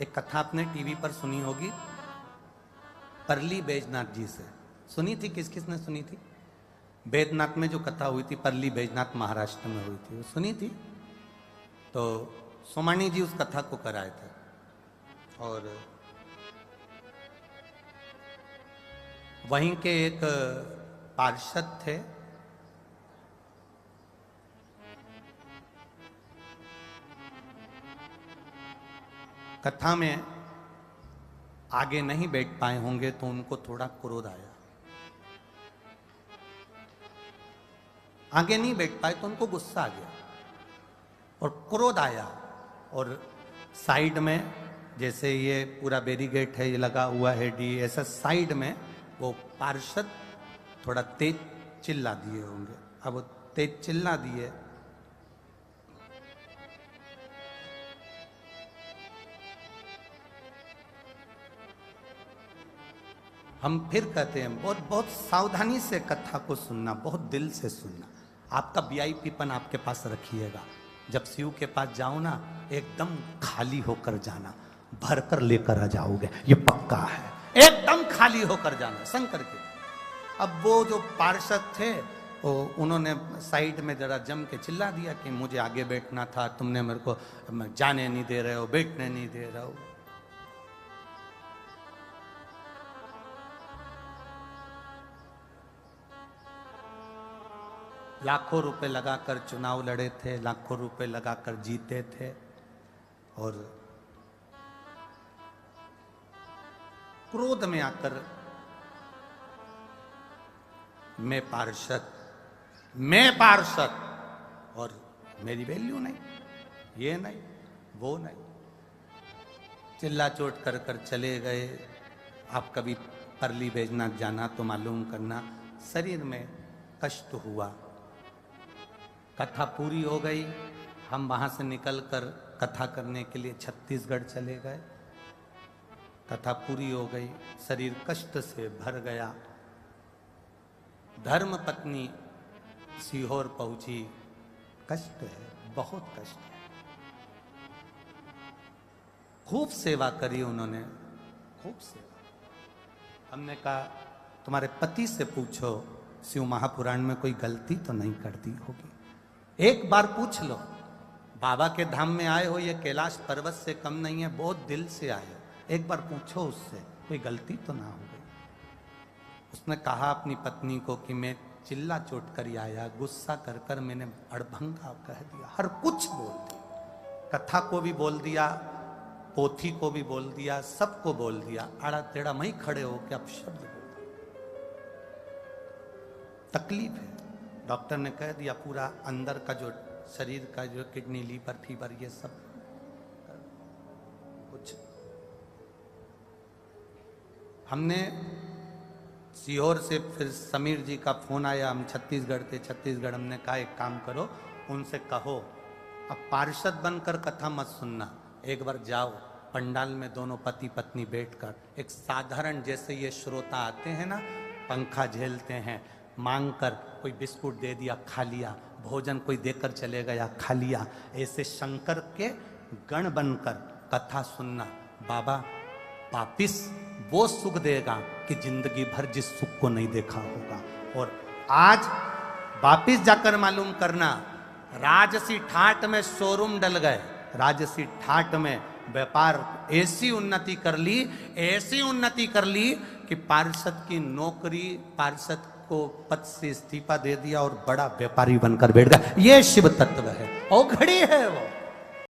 एक कथा आपने टीवी पर सुनी होगी, परली बैजनाथ जी से। सुनी थी? किस किस ने सुनी थी? बैजनाथ में जो कथा हुई थी, परली बैजनाथ महाराष्ट्र में हुई थी, वो सुनी थी। तो सोमानी जी उस कथा को कराए थे और वहीं के एक पार्षद थे, कथा में आगे नहीं बैठ पाए होंगे तो उनको थोड़ा क्रोध आया। आगे नहीं बैठ पाए तो उनको गुस्सा आ गया और क्रोध आया। और साइड में जैसे ये पूरा बैरिकेड है, ये लगा हुआ है डी, ऐसा साइड में वो पार्षद थोड़ा तेज चिल्ला दिए होंगे। अब वो तेज चिल्ला दिए, हम फिर कहते हैं बहुत बहुत सावधानी से कथा को सुनना, बहुत दिल से सुनना। आपका वीआईपीपन आपके पास रखिएगा। जब शिव के पास जाओ ना, एकदम खाली होकर जाना, भर कर लेकर आ जाओगे, ये पक्का है। एकदम खाली होकर जाना शंकर के। अब वो जो पार्षद थे वो उन्होंने साइड में जरा जम के चिल्ला दिया कि मुझे आगे बैठना था, तुमने मेरे को जाने नहीं दे रहे हो, बैठने नहीं दे रहे हो। लाखों रुपए लगाकर चुनाव लड़े थे, लाखों रुपए लगाकर जीते थे और क्रोध में आकर मैं पार्षद और मेरी वैल्यू नहीं, ये नहीं वो नहीं, चिल्ला चोट कर कर चले गए। आप कभी परली बैजनाथ जाना तो मालूम करना, शरीर में कष्ट हुआ। कथा पूरी हो गई, हम वहां से निकलकर कथा करने के लिए छत्तीसगढ़ चले गए। कथा पूरी हो गई, शरीर कष्ट से भर गया। धर्म पत्नी सीहोर पहुंची, कष्ट है, बहुत कष्ट है। खूब सेवा करी उन्होंने, खूब सेवा। हमने कहा तुम्हारे पति से पूछो शिव महापुराण में कोई गलती तो नहीं करती होगी, एक बार पूछ लो। बाबा के धाम में आए हो, ये कैलाश पर्वत से कम नहीं है, बहुत दिल से आए हो, एक बार पूछो उससे कोई गलती तो ना हो गई। उसने कहा अपनी पत्नी को कि मैं चिल्ला चोट कर आया, गुस्सा कर कर मैंने अड़भंगा कह दिया, हर कुछ बोल दिया, कथा को भी बोल दिया, पोथी को भी बोल दिया, सबको बोल दिया, आड़ा टेढ़ा वहीं खड़े हो के अब शब्द बोल दिया। तकलीफ है। डॉक्टर ने कह दिया पूरा अंदर का जो शरीर का जो किडनी लीवर फीवर ये सब कुछ। हमने सीहोर से फिर समीर जी का फोन आया, हम छत्तीसगढ़ थे, छत्तीसगढ़ हमने कहा एक काम करो, उनसे कहो अब पार्षद बनकर कथा मत सुनना, एक बार जाओ पंडाल में दोनों पति पत्नी बैठकर एक साधारण, जैसे ये श्रोता आते हैं ना पंखा झेलते हैं, मांग कर कोई बिस्कुट दे दिया खा लिया, भोजन कोई देकर चले गया खा लिया, ऐसे शंकर के गण बनकर कथा सुनना। बाबा वापिस वो सुख देगा कि जिंदगी भर जिस सुख को नहीं देखा होगा। और आज वापिस जाकर मालूम करना, राजसी ठाट में शोरूम डल गए, राजसी ठाट में व्यापार ऐसी उन्नति कर ली कि पार्षद की नौकरी, पार्षद को पद से इस्तीफा दे दिया और बड़ा व्यापारी बनकर बैठ गया। ये शिव तत्व है, और घड़ी है वो।